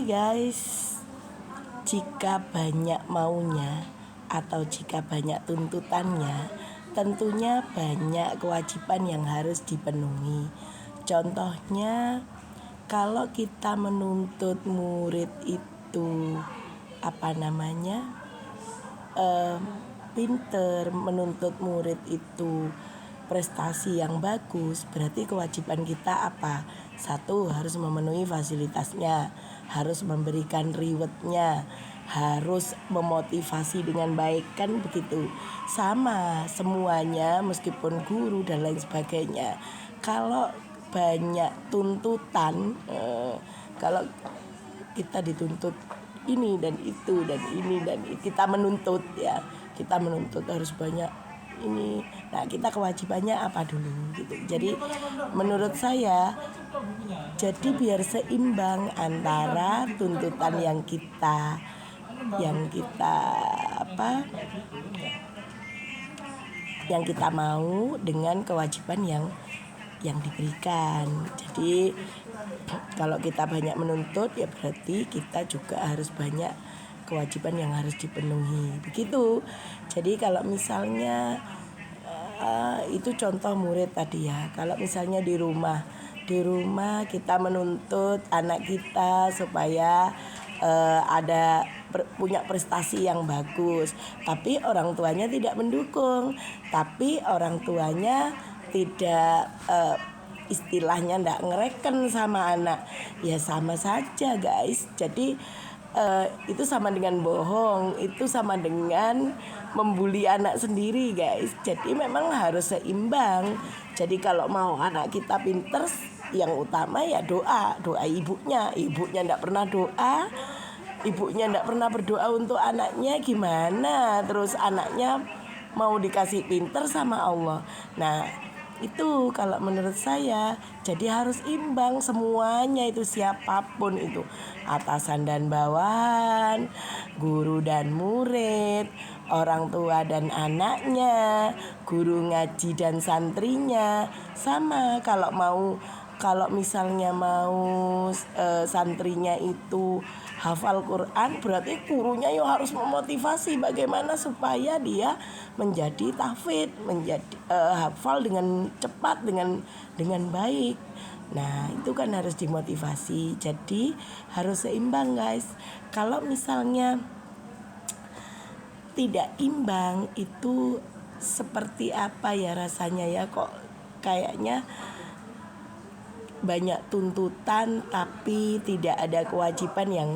guys, jika banyak maunya atau jika banyak tuntutannya, tentunya banyak kewajiban yang harus dipenuhi. Contohnya, kalau kita menuntut murid itu pinter, menuntut murid itu prestasi yang bagus, berarti kewajiban kita apa? Satu, harus memenuhi fasilitasnya, harus memberikan rewardnya, harus memotivasi dengan baik, kan begitu. Sama semuanya, meskipun guru dan lain sebagainya. Kalau banyak tuntutan, kalau kita dituntut ini dan itu dan ini dan kita menuntut harus banyak ini. Nah, kita kewajibannya apa dulu gitu. Jadi menurut saya, jadi biar seimbang antara tuntutan yang kita mau dengan kewajiban yang diberikan. Jadi kalau kita banyak menuntut, ya berarti kita juga harus banyak kewajiban yang harus dipenuhi. Begitu. Jadi kalau misalnya itu contoh murid tadi ya. Kalau misalnya di rumah kita menuntut anak kita supaya punya prestasi yang bagus, tapi orang tuanya tidak mendukung, tapi orang tuanya tidak istilahnya ndak ngereken sama anak, ya sama saja guys. Jadi itu sama dengan bohong, itu sama dengan membuli anak sendiri guys. Jadi memang harus seimbang. Jadi kalau mau anak kita pinter, yang utama ya doa ibunya ndak pernah doa, ibunya ndak pernah berdoa untuk anaknya, gimana terus anaknya mau dikasih pinter sama Allah. Nah, itu kalau menurut saya. Jadi harus imbang semuanya itu, siapapun itu, atasan dan bawahan, guru dan murid, orang tua dan anaknya, guru ngaji dan santrinya. Sama kalau misalnya mau santrinya itu hafal Quran, berarti gurunya harus memotivasi bagaimana supaya dia menjadi tahfidz, menjadi hafal dengan cepat, dengan baik. Nah, itu kan harus dimotivasi. Jadi harus seimbang guys. Kalau misalnya tidak imbang, itu seperti apa ya rasanya ya, kok kayaknya banyak tuntutan tapi tidak ada kewajiban yang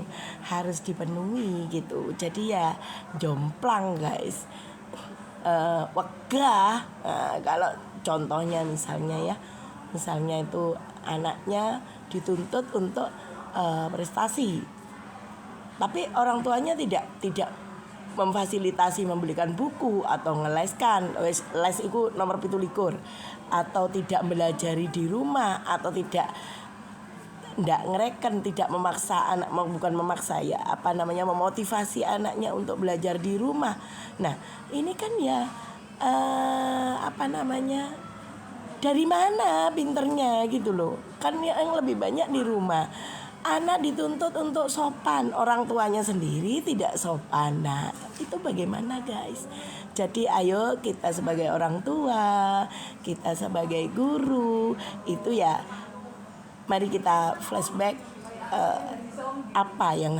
harus dipenuhi gitu. Jadi ya jomplang guys, wegah. Kalau contohnya misalnya itu anaknya dituntut untuk prestasi, tapi orang tuanya tidak memfasilitasi membelikan buku atau ngeleskan, les itu nomor 17, atau tidak belajari di rumah, atau tidak ngereken, tidak memaksa anak, bukan memaksa ya, memotivasi anaknya untuk belajar di rumah. Nah, ini kan ya dari mana pinternya gitu loh. Kan yang lebih banyak di rumah. Anak dituntut untuk sopan, orang tuanya sendiri tidak sopan. Nah, itu bagaimana guys? Jadi ayo kita sebagai orang tua, kita sebagai guru, itu ya mari kita flashback apa yang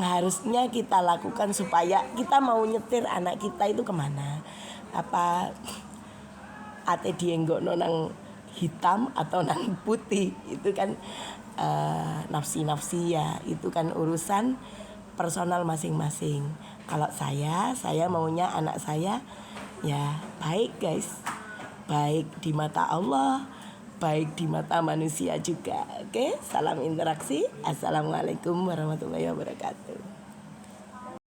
harusnya kita lakukan supaya kita mau nyetir anak kita itu kemana. Apa ate dienggokno nang hitam atau nang putih, itu kan nafsi ya, itu kan urusan personal masing-masing. Kalau saya maunya anak saya ya baik guys, baik di mata Allah, baik di mata manusia juga. Oke, salam interaksi. Assalamualaikum warahmatullahi wabarakatuh.